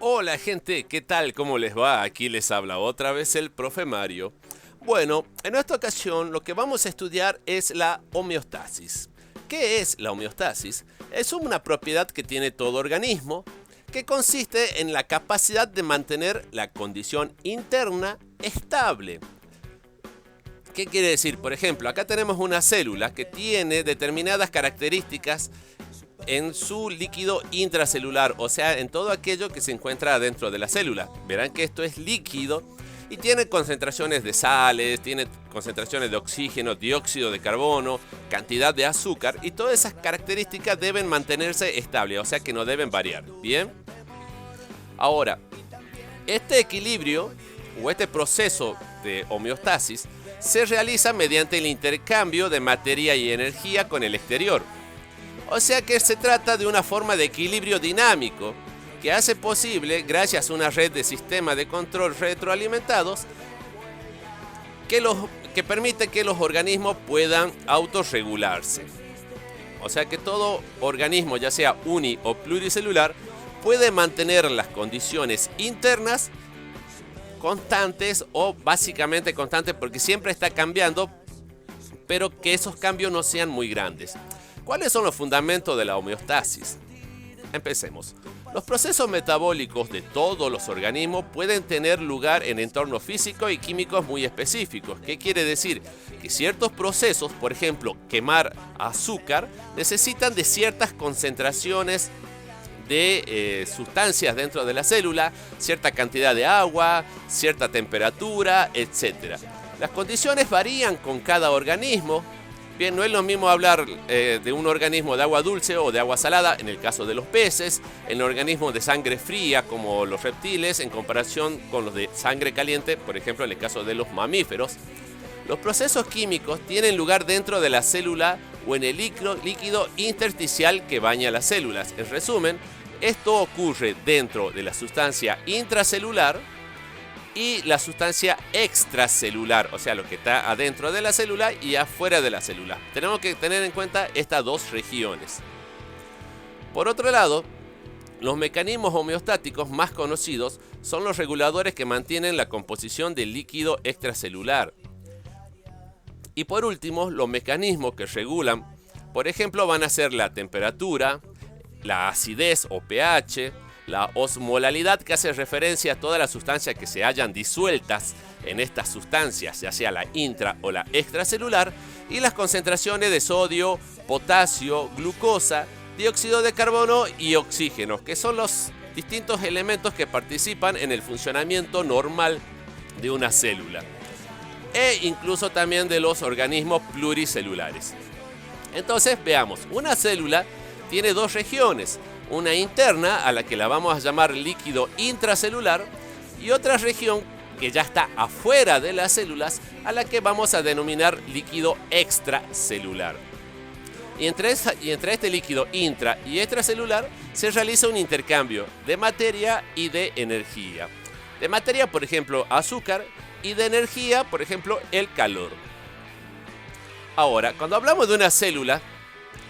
Hola gente, ¿qué tal? ¿Cómo les va? Aquí les habla otra vez el profe Mario. Bueno, en esta ocasión lo que vamos a estudiar es la homeostasis. ¿Qué es la homeostasis? Es una propiedad que tiene todo organismo que consiste en la capacidad de mantener la condición interna estable. ¿Qué quiere decir? Por ejemplo, acá tenemos una célula que tiene determinadas características en su líquido intracelular, o sea, en todo aquello que se encuentra dentro de la célula. Verán que esto es líquido y tiene concentraciones de sales, tiene concentraciones de oxígeno, dióxido de carbono, cantidad de azúcar, y todas esas características deben mantenerse estables, o sea que no deben variar. Bien. Ahora, este equilibrio o este proceso de homeostasis se realiza mediante el intercambio de materia y energía con el exterior. O sea que se trata de una forma de equilibrio dinámico que hace posible, gracias a una red de sistemas de control retroalimentados, que permite que los organismos puedan autorregularse. O sea que todo organismo, ya sea uni o pluricelular, puede mantener las condiciones internas constantes o básicamente constantes, porque siempre está cambiando, pero que esos cambios no sean muy grandes. ¿Cuáles son los fundamentos de la homeostasis? Empecemos. Los procesos metabólicos de todos los organismos pueden tener lugar en entornos físicos y químicos muy específicos. ¿Qué quiere decir? Que ciertos procesos, por ejemplo, quemar azúcar, necesitan de ciertas concentraciones de sustancias dentro de la célula, cierta cantidad de agua, cierta temperatura, etc. Las condiciones varían con cada organismo. Bien, no es lo mismo hablar de un organismo de agua dulce o de agua salada en el caso de los peces, en organismos de sangre fría como los reptiles, en comparación con los de sangre caliente, por ejemplo en el caso de los mamíferos. Los procesos químicos tienen lugar dentro de la célula o en el líquido intersticial que baña las células. En resumen, esto ocurre dentro de la sustancia intracelular y la sustancia extracelular, o sea, lo que está adentro de la célula y afuera de la célula. Tenemos que tener en cuenta estas dos regiones. Por otro lado, los mecanismos homeostáticos más conocidos son los reguladores que mantienen la composición del líquido extracelular. Y por último, los mecanismos que regulan, por ejemplo, van a ser la temperatura, la acidez o pH, la osmolalidad, que hace referencia a todas las sustancias que se hallan disueltas en estas sustancias, ya sea la intra o la extracelular, y las concentraciones de sodio, potasio, glucosa, dióxido de carbono y oxígeno, que son los distintos elementos que participan en el funcionamiento normal de una célula, e incluso también de los organismos pluricelulares. Entonces, veamos, una célula tiene dos regiones, una interna, a la que la vamos a llamar líquido intracelular, y otra región que ya está afuera de las células, a la que vamos a denominar líquido extracelular. Y entre este líquido intra y extracelular se realiza un intercambio de materia y de energía. De materia, por ejemplo, azúcar, y de energía, por ejemplo, el calor. Ahora, cuando hablamos de una célula,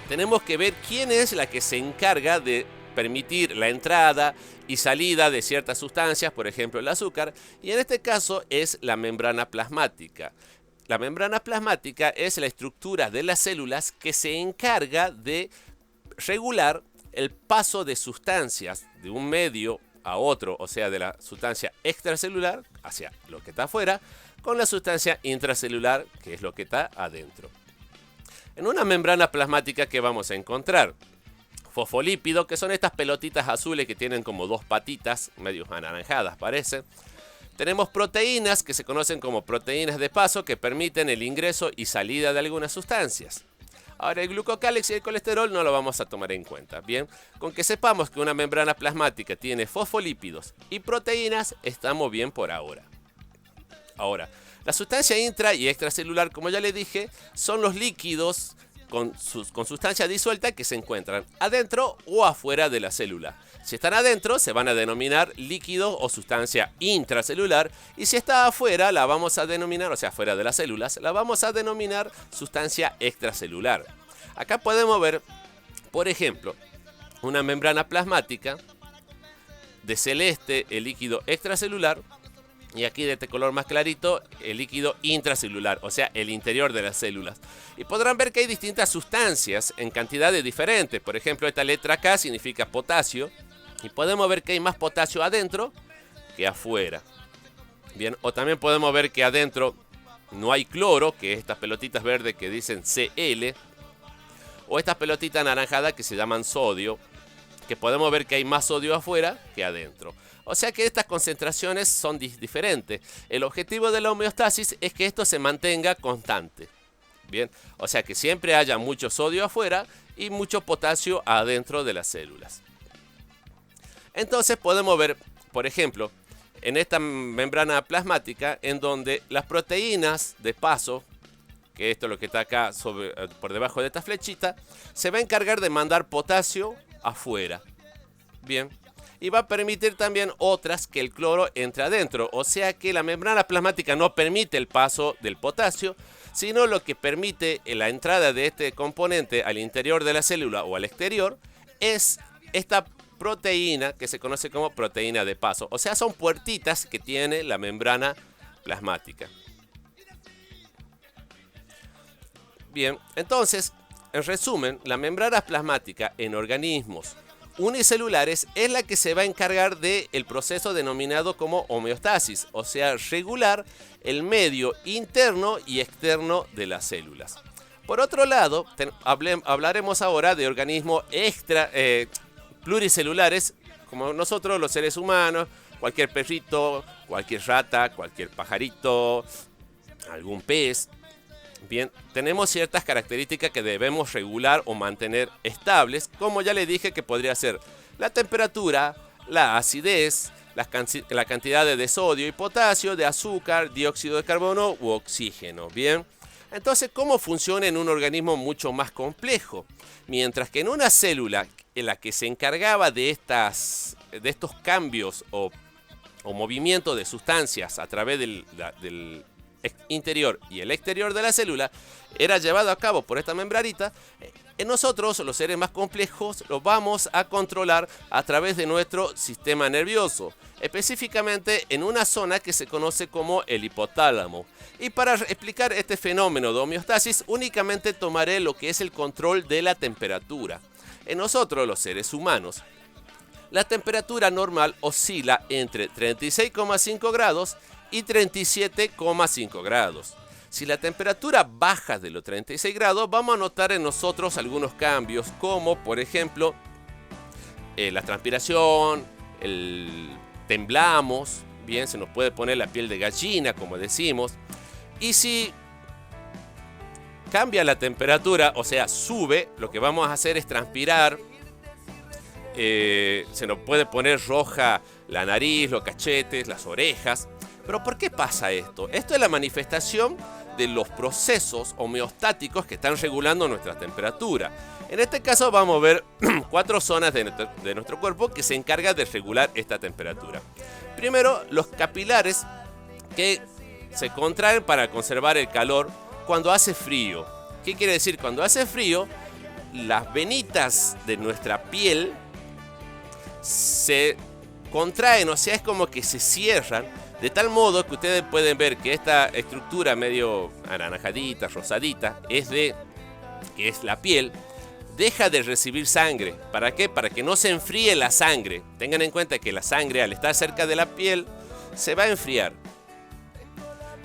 tenemos que ver quién es la que se encarga de permitir la entrada y salida de ciertas sustancias, por ejemplo el azúcar, y en este caso es la membrana plasmática. La membrana plasmática es la estructura de las células que se encarga de regular el paso de sustancias de un medio a otro, o sea, de la sustancia extracelular hacia lo que está afuera, con la sustancia intracelular, que es lo que está adentro. En una membrana plasmática, ¿qué vamos a encontrar? Fosfolípidos, que son estas pelotitas azules que tienen como dos patitas, medio anaranjadas parece. Tenemos proteínas, que se conocen como proteínas de paso, que permiten el ingreso y salida de algunas sustancias. Ahora, el glucocálix y el colesterol no lo vamos a tomar en cuenta. Bien, con que sepamos que una membrana plasmática tiene fosfolípidos y proteínas, estamos bien por ahora. Ahora, la sustancia intra y extracelular, como ya le dije, son los líquidos con sustancia disuelta que se encuentran adentro o afuera de la célula. Si están adentro, se van a denominar líquido o sustancia intracelular, y si está afuera, la vamos a denominar, o sea, fuera de las células, la vamos a denominar sustancia extracelular. Acá podemos ver, por ejemplo, una membrana plasmática de celeste el líquido extracelular y aquí de este color más clarito el líquido intracelular, o sea, el interior de las células. Y podrán ver que hay distintas sustancias en cantidades diferentes. Por ejemplo, esta letra K significa potasio y podemos ver que hay más potasio adentro que afuera. Bien, o también podemos ver que adentro no hay cloro, que es estas pelotitas verdes que dicen Cl, o estas pelotitas anaranjadas que se llaman sodio, que podemos ver que hay más sodio afuera que adentro. O sea que estas concentraciones son diferentes. El objetivo de la homeostasis es que esto se mantenga constante. Bien, o sea que siempre haya mucho sodio afuera y mucho potasio adentro de las células. Entonces podemos ver, por ejemplo, en esta membrana plasmática, en donde las proteínas de paso, que esto es lo que está acá por debajo de esta flechita, se va a encargar de mandar potasio afuera. Bien, y va a permitir también otras que el cloro entre adentro. O sea que la membrana plasmática no permite el paso del potasio, sino lo que permite la entrada de este componente al interior de la célula o al exterior es esta proteína que se conoce como proteína de paso. O sea, son puertitas que tiene la membrana plasmática. Bien, entonces, en resumen, la membrana plasmática en organismos unicelulares es la que se va a encargar del proceso denominado como homeostasis, o sea, regular el medio interno y externo de las células. Por otro lado, hablaremos ahora de organismos pluricelulares, como nosotros los seres humanos, cualquier perrito, cualquier rata, cualquier pajarito, algún pez. Bien, tenemos ciertas características que debemos regular o mantener estables, como ya le dije que podría ser la temperatura, la acidez, la cantidad de sodio y potasio, de azúcar, dióxido de carbono u oxígeno. Bien, entonces, ¿cómo funciona en un organismo mucho más complejo? Mientras que en una célula en la que se encargaba de estos cambios o movimiento de sustancias a través del interior y el exterior de la célula era llevado a cabo por esta membranita, en nosotros, los seres más complejos, los vamos a controlar a través de nuestro sistema nervioso, específicamente en una zona que se conoce como el hipotálamo. Y para explicar este fenómeno de homeostasis, únicamente tomaré lo que es el control de la temperatura. En nosotros, los seres humanos, la temperatura normal oscila entre 36,5 grados y 37,5 grados. Si la temperatura baja de los 36 grados, vamos a notar en nosotros algunos cambios, como por ejemplo la transpiración, temblamos, bien, se nos puede poner la piel de gallina, como decimos. Y si cambia la temperatura, o sea, sube, lo que vamos a hacer es transpirar. Se nos puede poner roja la nariz, los cachetes, las orejas. Pero ¿por qué pasa esto? Esto es la manifestación de los procesos homeostáticos que están regulando nuestra temperatura. En este caso vamos a ver 4 zonas de nuestro cuerpo que se encargan de regular esta temperatura. Primero, los capilares que se contraen para conservar el calor cuando hace frío. ¿Qué quiere decir? Cuando hace frío, las venitas de nuestra piel se contraen, o sea, es como que se cierran, de tal modo que ustedes pueden ver que esta estructura medio anaranjadita, rosadita, que es la piel, deja de recibir sangre. ¿Para qué? Para que no se enfríe la sangre. Tengan en cuenta que la sangre, al estar cerca de la piel, se va a enfriar.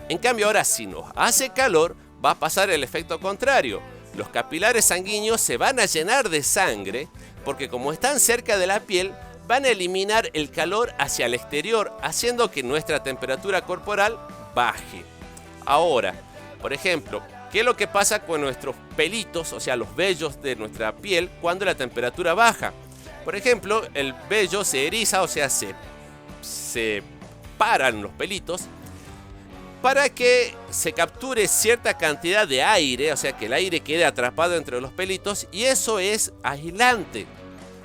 En cambio, ahora si nos hace calor, va a pasar el efecto contrario. Los capilares sanguíneos se van a llenar de sangre, porque como están cerca de la piel, van a eliminar el calor hacia el exterior, haciendo que nuestra temperatura corporal baje. Ahora, por ejemplo, ¿qué es lo que pasa con nuestros pelitos, o sea, los vellos de nuestra piel, cuando la temperatura baja? Por ejemplo, el vello se eriza, o sea, se paran los pelitos, para que se capture cierta cantidad de aire, o sea, que el aire quede atrapado entre los pelitos, y eso es aislante.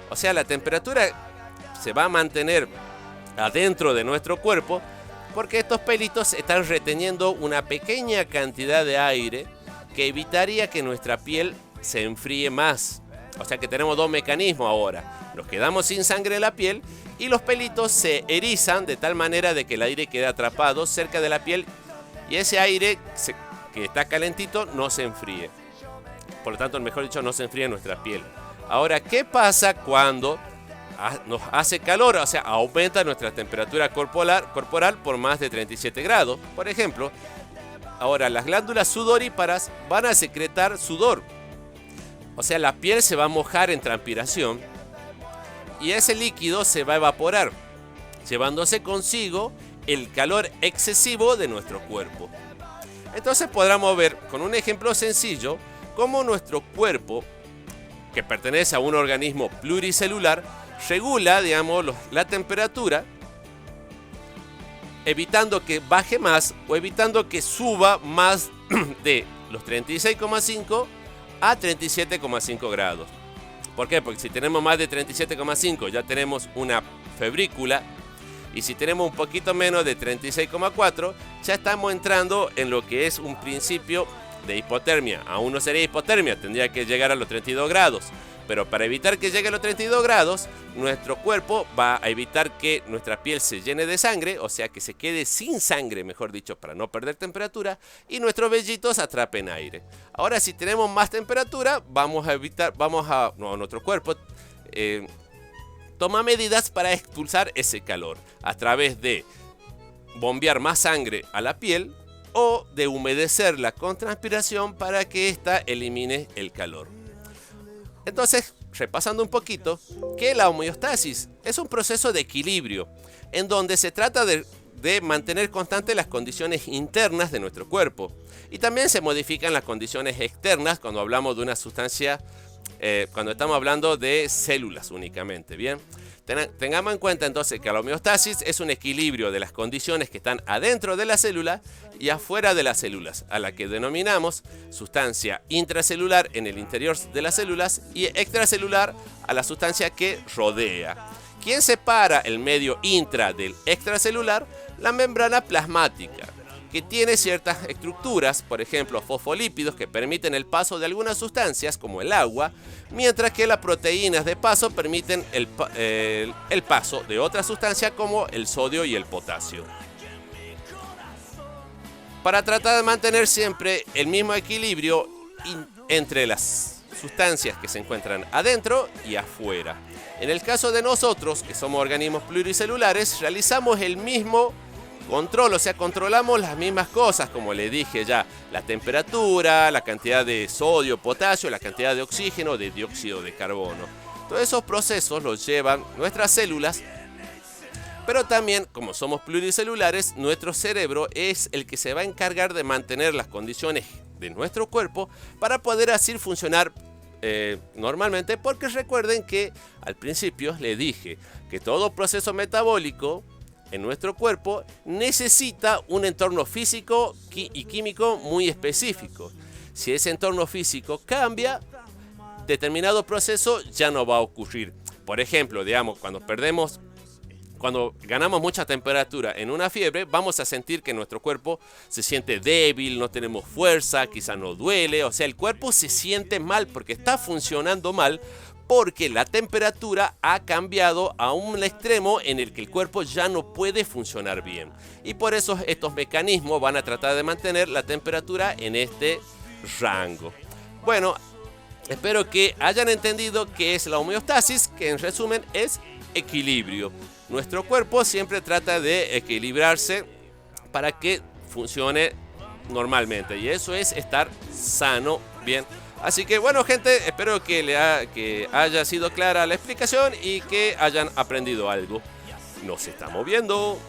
O sea, la temperatura se va a mantener adentro de nuestro cuerpo porque estos pelitos están reteniendo una pequeña cantidad de aire que evitaría que nuestra piel se enfríe más. O sea que tenemos dos mecanismos ahora. Nos quedamos sin sangre en la piel y los pelitos se erizan de tal manera de que el aire queda atrapado cerca de la piel y ese aire que está calentito no se enfríe. Por lo tanto, mejor dicho, no se enfríe nuestra piel. Ahora, ¿qué pasa cuando nos hace calor? O sea, aumenta nuestra temperatura corporal por más de 37 grados. Por ejemplo, ahora las glándulas sudoríparas van a secretar sudor. O sea, la piel se va a mojar en transpiración y ese líquido se va a evaporar, llevándose consigo el calor excesivo de nuestro cuerpo. Entonces podremos ver con un ejemplo sencillo cómo nuestro cuerpo, que pertenece a un organismo pluricelular, regula, digamos, la temperatura, evitando que baje más o evitando que suba más de los 36,5 a 37,5 grados. ¿Por qué? Porque si tenemos más de 37,5 ya tenemos una febrícula y si tenemos un poquito menos de 36,4 ya estamos entrando en lo que es un principio de hipotermia. Aún no sería hipotermia, tendría que llegar a los 32 grados. Pero para evitar que llegue a los 32 grados, nuestro cuerpo va a evitar que nuestra piel se llene de sangre, o sea que se quede sin sangre, mejor dicho, para no perder temperatura, y nuestros vellitos atrapen aire. Ahora, si tenemos más temperatura, nuestro cuerpo toma medidas para expulsar ese calor a través de bombear más sangre a la piel o de humedecerla con transpiración para que ésta elimine el calor. Entonces, repasando un poquito, que la homeostasis es un proceso de equilibrio en donde se trata de mantener constantes las condiciones internas de nuestro cuerpo y también se modifican las condiciones externas cuando hablamos de una sustancia, cuando estamos hablando de células únicamente, ¿bien? Tengamos en cuenta entonces que la homeostasis es un equilibrio de las condiciones que están adentro de la célula y afuera de las células, a la que denominamos sustancia intracelular en el interior de las células y extracelular a la sustancia que rodea. ¿Quién separa el medio intra del extracelular? La membrana plasmática, que tiene ciertas estructuras, por ejemplo fosfolípidos que permiten el paso de algunas sustancias como el agua, mientras que las proteínas de paso permiten el paso de otras sustancias como el sodio y el potasio. Para tratar de mantener siempre el mismo equilibrio entre las sustancias que se encuentran adentro y afuera. En el caso de nosotros, que somos organismos pluricelulares, realizamos el mismo control, o sea, controlamos las mismas cosas, como le dije ya, la temperatura, la cantidad de sodio, potasio, la cantidad de oxígeno, de dióxido de carbono. Todos esos procesos los llevan nuestras células, pero también, como somos pluricelulares, nuestro cerebro es el que se va a encargar de mantener las condiciones de nuestro cuerpo para poder así funcionar normalmente, porque recuerden que al principio les dije que todo proceso metabólico en nuestro cuerpo necesita un entorno físico y químico muy específico. Si ese entorno físico cambia, determinado proceso ya no va a ocurrir. Por ejemplo, digamos, cuando ganamos mucha temperatura en una fiebre, vamos a sentir que nuestro cuerpo se siente débil, no tenemos fuerza, quizá nos duele. O sea, el cuerpo se siente mal porque está funcionando mal, porque la temperatura ha cambiado a un extremo en el que el cuerpo ya no puede funcionar bien. Y por eso estos mecanismos van a tratar de mantener la temperatura en este rango. Bueno, espero que hayan entendido qué es la homeostasis, que en resumen es equilibrio. Nuestro cuerpo siempre trata de equilibrarse para que funcione normalmente, y eso es estar sano, bien. Así que bueno, gente, espero que haya sido clara la explicación y que hayan aprendido algo. Nos estamos viendo.